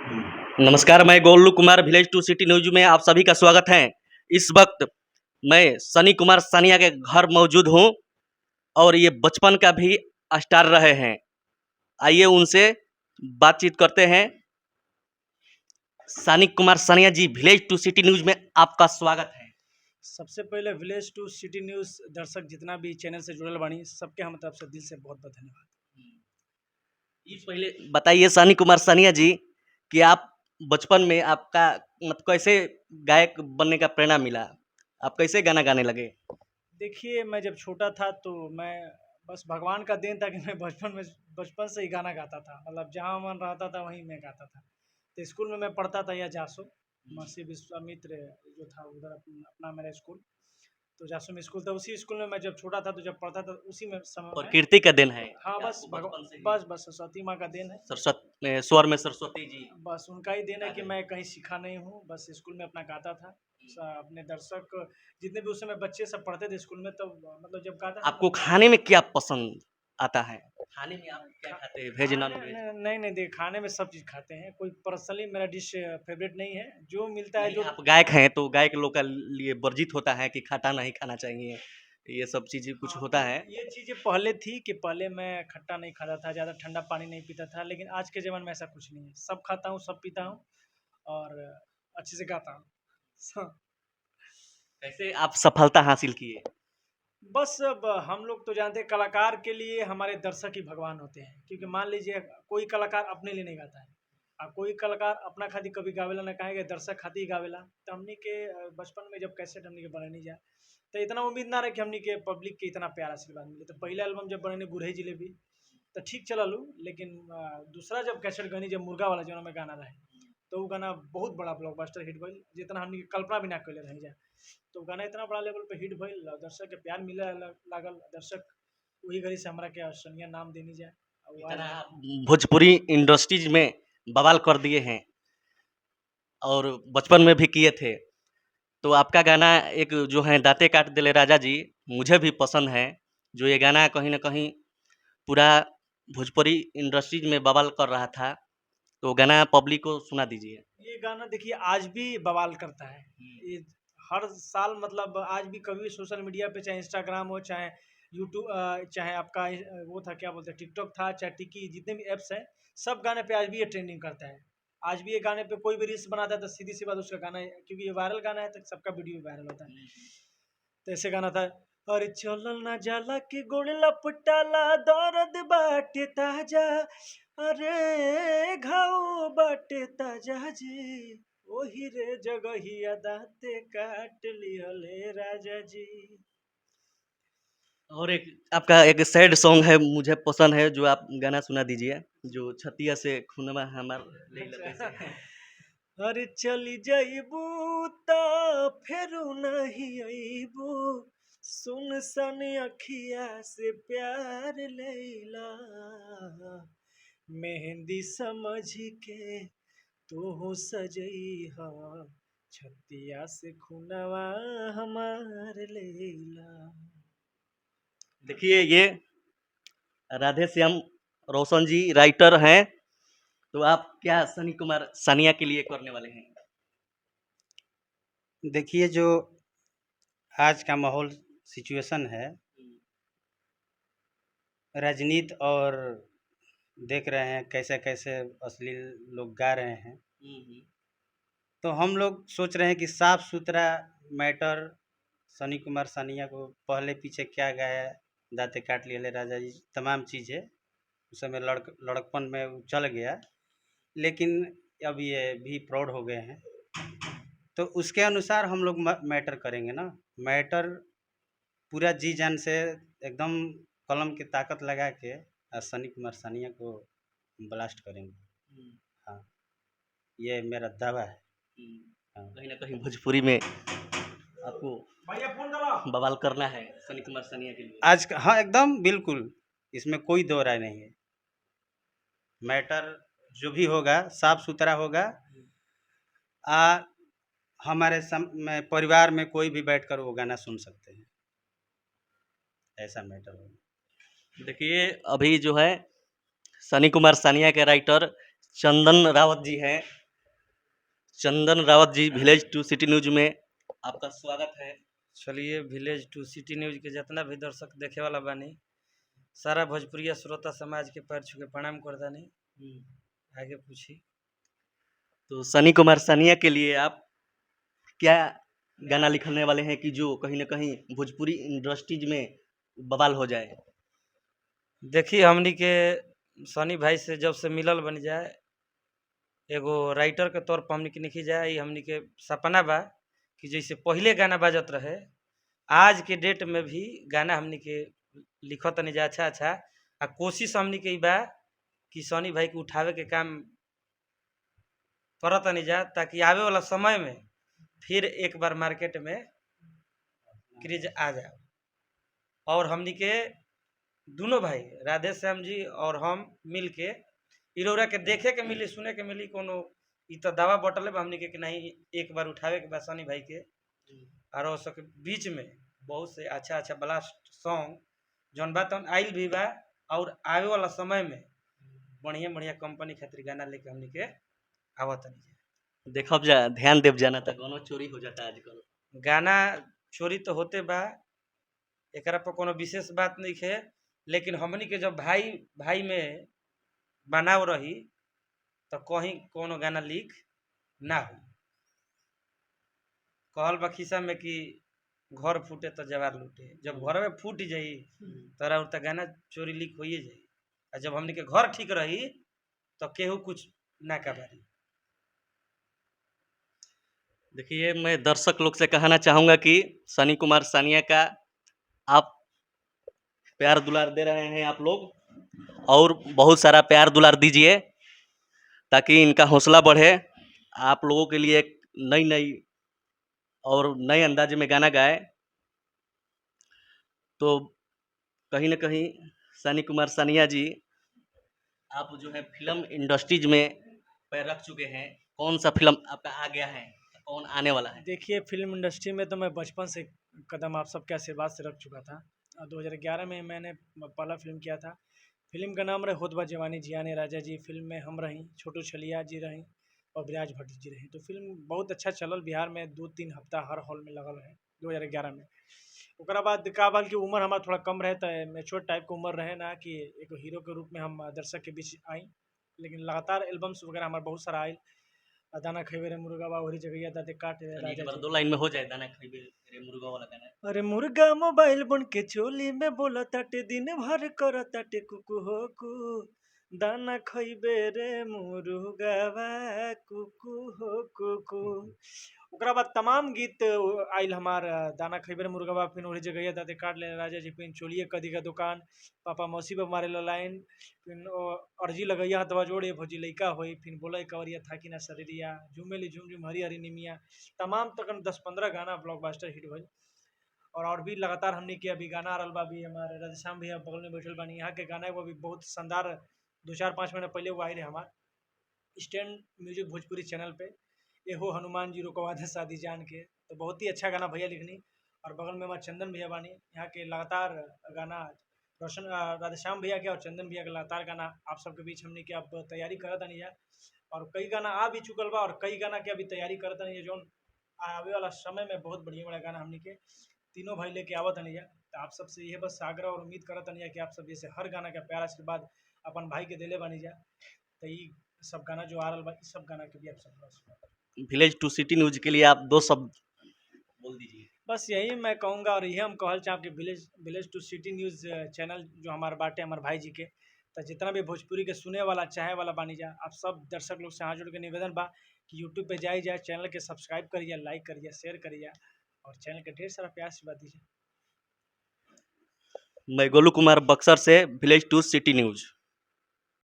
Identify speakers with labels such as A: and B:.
A: नमस्कार, मैं Gollu Kumar village to city news में आप सभी का स्वागत है। इस वक्त मैं सनी कुमार सानिया के घर मौजूद हूं और ये बचपन का भी स्टार रहे हैं। आइए उनसे बातचीत करते हैं। सनी कुमार सानिया जी, विलेज टू सिटी न्यूज में आपका स्वागत है।
B: सबसे पहले विलेज टू सिटी न्यूज़ दर्शक जितना भी चैनल से जुड़ल बानी सबके हम तरफ से दिल से बहुत बहुत धन्यवाद।
A: ये पहले बताइए सनी कुमार सानिया जी कि आप बचपन में आपका मतलब कैसे गायक बनने का प्रेरणा मिला? आप कैसे गाना गाने लगे?
B: देखिए, मैं जब छोटा था तो मैं बस भगवान का देन था कि मैं बचपन से ही गाना गाता था। मतलब जहाँ मन रहता था वहीं मैं गाता था। तो स्कूल में मैं पढ़ता था या जासो महर्षि विश्वामित्र जो था उधर अपना मेरा स्कूल, तो जासो में स्कूल था। उसी स्कूल में मैं जब छोटा था तो जब पढ़ता था उसी में समय में।
A: प्रकृति का देन है
B: हाँ,
A: कि
B: बस
A: आपको बचपन से ही
B: बस सरस्वती माँ का देन है।
A: स्वर में सरस्वती जी
B: बस उनका ही देन है
A: आ
B: कि
A: गए।
B: मैं कहीं सीखा नहीं हूँ, बस स्कूल में अपना गाता था। अपने दर्शक जितने भी उस समय बच्चे सब पढ़ते थे स्कूल में, तब मतलब जब गाता था
A: आपको
B: तब
A: खाने में क्या पसंद आता है? खाने में आप क्या
B: खा
A: खाते हैं, वेज नॉन
B: खाने
A: वेज?
B: नहीं, नहीं, देखिए खाने में सब चीज़ खाते हैं, कोई पर्सनली मेरा डिश फ़ेवरेट नहीं है, जो मिलता है
A: नहीं,
B: जो
A: आप गायक हैं तो गायक लोग का लिए वर्जित होता है कि खट्टा नहीं खाना चाहिए, ये सब चीज़ें कुछ
B: हाँ,
A: होता है।
B: ये चीज़ें पहले थी कि पहले मैं खट्टा नहीं खाता था, ज़्यादा ठंडा पानी नहीं पीता था, लेकिन आज के ज़माने में ऐसा कुछ नहीं है, सब खाता हूँ, सब पीता हूँ और अच्छे से गाता हूँ। स
A: कैसे आप सफलता हासिल किए?
B: बस अब हम लोग तो जानते हैं कलाकार के लिए हमारे दर्शक ही भगवान होते हैं, क्योंकि मान लीजिए कोई कलाकार अपने लिए नहीं गाता है, कोई कलाकार अपना खातिर कभी गावेला ना, कहेंगे दर्शक खातिर ही गावेला। तो हमनी के बचपन में जब कैसेट हमनी के बनने जाए तो इतना उम्मीद ना रहे कि हमनी के पब्लिक के इतना प्यार आशीर्वाद मिले। तो पहला एल्बम जब बने गुरही जिलेबी तो ठीक चलल उ, लेकिन दूसरा जब कैसेट गनी जब मुर्गा वाला जो में गाना रहे, तो वो गाना बहुत बड़ा ब्लॉकबस्टर हिट भइल, जितना हमनी के कल्पना भी ना कइले रही जाए। तो गाना इतना बड़ा लेवल पे हिट भइल, दर्शक के प्यार मिले लागल, दर्शक वही घड़ी से हमरा के सनिया नाम देनी जाए। और वो आज
A: इतना आप भोजपुरी इंडस्ट्रीज में बवाल कर दिए हैं और बचपन में भी किए थे। तो आपका गाना एक जो है दाँते काट दिले राजा जी, मुझे भी पसंद है। जो ये गाना कहीं न कहीं पूरा भोजपुरी इंडस्ट्रीज में बवाल कर रहा था, तो गाना पब्लिक को सुना दीजिए।
B: ये गाना देखिए आज भी बवाल करता है। ये हर साल मतलब आज भी कभी भी सोशल मीडिया पे, चाहे इंस्टाग्राम हो, चाहे यूट्यूब, चाहे आपका वो था क्या बोलते हैं टिकटॉक था, चाहे टिकी, जितने भी ऐप्स हैं, सब गाने पे आज भी ये ट्रेंडिंग करता है। आज भी ये गाने पे कोई भी रील्स बनाता है तो सीधी सी बात उसका गाना क्योंकि ये वायरल गाना है तो सबका वीडियो वायरल होता है। तो ऐसे गाना था, अरे चलल ना जाला के गोड़ लपटाला, दर्द बाटे ताजा, अरे घाव बाटे ताजा जी, ओही रे जगहिया दाँते काट लिहले राजा जी।
A: और एक आपका एक सैड सॉन्ग है, मुझे पसंद है, जो आप गाना सुना दीजिए, जो छतिया से खूनवा हमार लहलते से है।
B: अरे चली जइबू त फेरू नहीं अइबू, सुनसान अखिया से प्यार लैला, मेहंदी समझ के तू सजइहा, छतिया से खुनवा हमार लैला।
A: देखिए ये राधे श्याम रोशन जी राइटर हैं, तो आप क्या सनी कुमार सानिया के लिए करने वाले हैं?
C: देखिए जो आज का माहौल सिचुएशन है, राजनीति और देख रहे हैं कैसे कैसे अश्लील लोग गा रहे हैं, तो हम लोग सोच रहे हैं कि साफ सुथरा मैटर सनी कुमार सानिया को पहले पीछे क्या गाया, दाँते काट लिए राजा जी, तमाम चीज़ें उस समय लड़कपन में वो चल गया, लेकिन अब ये भी प्रौढ़ हो गए हैं, तो उसके अनुसार हम लोग मैटर करेंगे ना। मैटर पूरा जी जान से एकदम कलम की ताकत लगा के सनी कुमार सानिया को ब्लास्ट करेंगे। हाँ, ये मेरा दावा है। हाँ।
A: कहीं न कहीं भोजपुरी में आपको बवाल करना है सनी कुमार सानिया के लिए।
C: आज का हाँ एकदम बिल्कुल, इसमें कोई दो राय नहीं है। मैटर जो भी होगा साफ सुथरा होगा। हमारे में परिवार में कोई भी बैठकर वो गाना सुन सकते हैं, ऐसा मैटर होगा।
A: देखिए अभी जो है सनी कुमार सानिया के राइटर चंदन रावत जी हैं, चंदन Rawat ji, village to city news में आपका स्वागत है।
D: चलिए, विलेज टू सिटी न्यूज के जितना भी दर्शक देखे वाला बानी, सारा भोजपुरिया श्रोता समाज के पैर छू के प्रणाम करतानी। आगे पूछी।
A: तो सनी कुमार सानिया के लिए आप क्या गाना लिखने वाले हैं कि जो कहीं ना कहीं भोजपुरी इंडस्ट्रीज में बवाल हो जाए?
D: देखिए, हमनी के सनी भाई से जब से मिलल बन जाए, एगो राइटर के तौर पर हमनी के लिखी जाए, ये हमनी के सपना बा कि जैसे पहले गाना बाजत रहे, आज के डेट में भी गाना हमनी के लिखत नहीं जा अच्छा अच्छा। आ कोशिश हमनी के ई बा कि सनी भाई के उठावे के काम करत नहीं जा, ताकि आवे वाला समय में फिर एक बार मार्केट में क्रेज आ जाए। और हमनी के दोनों भाई राधे श्याम जी और हम मिल के इरोरा के देखे के मिली, सुने के मिली, कोनो ई तो दावा बटले बा हमनी के कि नहीं एक बार उठावे के बा सनी भाई के। और सबके बीच में बहुत से अच्छा अच्छा ब्लास्ट सॉन्ग जौन बा तौन आइल भी बा, और आवे वाला समय में बढ़िया बढ़िया कंपनी खातिर गाना लेके हमनी के आवत नहीं।
A: देखब जा ध्यान देव जाना था, गाना चोरी हो जाता है आजकल।
D: गाना चोरी तो होते बा, एकरा पर कोनो विशेष बात नहीं है, लेकिन हमनी के जब भाई भाई में बनाव रही तो कहीं कोनो गाना लीक ना हो। कहल बा खिस्सा में कि घर फूटे तो जवार लूटे, जब घर में फूट जाई तोरा तो गाना चोरी लीक होइए जाई। और जब हमनी के घर ठीक रही तो केहू कुछ ना कबारी।
A: देखिए, मैं दर्शक लोग से कहना चाहूँगा कि सनी कुमार सानिया का आप प्यार दुलार दे रहे हैं आप लोग, और बहुत सारा प्यार दुलार दीजिए ताकि इनका हौसला बढ़े। आप लोगों के लिए एक नई नई और नए अंदाज में गाना गाए, तो कहीं ना कहीं सनी कुमार सानिया जी आप जो है फिल्म इंडस्ट्रीज में पैर रख चुके हैं। कौन सा फिल्म आपका आ गया है, कौन आने वाला है?
B: देखिए, फिल्म इंडस्ट्री में तो मैं बचपन से कदम आप सबके आशीर्वाद से रख चुका था। 2011 में मैंने पहला फिल्म किया था। फिल्म का नाम रहे होत बा जवानी जियाने राजा जी। फिल्म में हम रहीं, छोटू छलिया जी रहीं और विराज भट्ट जी रहीं। तो फिल्म बहुत अच्छा चलल, बिहार में 2-3 हफ्ता हर हॉल में लगल है 2011 में। ओकरा बाद का बाल की उम्र हमारा थोड़ा कम रहे, तो मेच्योर टाइप के उम्र रहे ना कि एक हीरो के रूप में हम दर्शक के बीच आई। लेकिन लगातार एल्बम्स वगैरह हमारे बहुत सारा आयल। दाना खैबे रे मुर्गा बा वही जगह दाते काट रे
A: चलिए, एक
B: राजा
A: बार
B: जी।
A: दो लाइन में हो जाए, दाना खइबे रे मुर्गा वाला गाना।
B: अरे मुर्गा मोबाइल बन के चोली में बोला ताटे, दिन भर कर ताटे कुकु हो कु, दाना खइबे रे मुर्गावा कुकु हो कुकु। ओकरा बाद तमाम गीत आइल हमार, दाना खइबे रे मुर्गावा, फिर वही जगह दाते काट ले राजा जी, फिर चोलिए कदी का दुकान, पापा मौसी पे मारे ला लाइन, फिर अर्जी लगैया हथवा जोड़े भौजी लइका होई, फिर बोले कवरिया था कि ना शरीरिया, झूमेली झूम झूम हरी हरी निमिया। तमाम तकन 10-15 गाना ब्लॉकबस्टर हिट भइल। और भी लगातार हमने के अभी गाना आ रहल बा। अभी हमारे राधेश्याम भैया बगल में बैठल बानी, यहाँ के गाना वो भी बहुत शानदार 2-4-5 महीना पहले वो आए रहे हमार स्टैंड म्यूजिक भोजपुरी चैनल पे, एहो हनुमान जी रुकवा दे शादी जान के। तो बहुत ही अच्छा गाना भैया लिखनी। और बगल में हमारे चंदन भैया बानी, यहाँ के लगातार गाना रोशन राधेश्याम भैया के और चंदन भैया के लगातार गाना आप सबके बीच हमने के अब तैयारी करत नहीं है। और कई गाना आ भी चुकल बा और कई गाना के अभी तैयारी करत नहीं है, जो आवे वाला समय में बहुत बढ़िया बड़ा गाना हमने के तीनों भाई लेके आवत नहीं है। तो आप सबसे यह बस आग्रह और उम्मीद करत नहीं है कि आप सब जैसे हर गाना का प्यार आशीर्वाद अपन भाई के दिले बनी जा। तो ये सब गाना जो आ रहा बा, इस सब गाना के भी आप सब
A: विलेज टू सिटी न्यूज के लिए आप 2 शब्द बोल दीजिए।
B: बस यही मैं कहूँगा। और यही हम कहल चाहब कि village to city news channel जो हमारे बाटे हमारे भाई जी के, तो जितना भी भोजपुरी के सुने वाला चाहे वाला बानी जा, आप सब दर्शक लोग से हाथ जोड़ के निवेदन बा कि यूट्यूब पे जाए चैनल के सब्सक्राइब करिए, लाइक करिए, शेयर करिए और चैनल के ढेर सारा प्यार आशीर्वाद दीजिए।
A: मैं गोलू कुमार बक्सर से, विलेज टू सिटी न्यूज।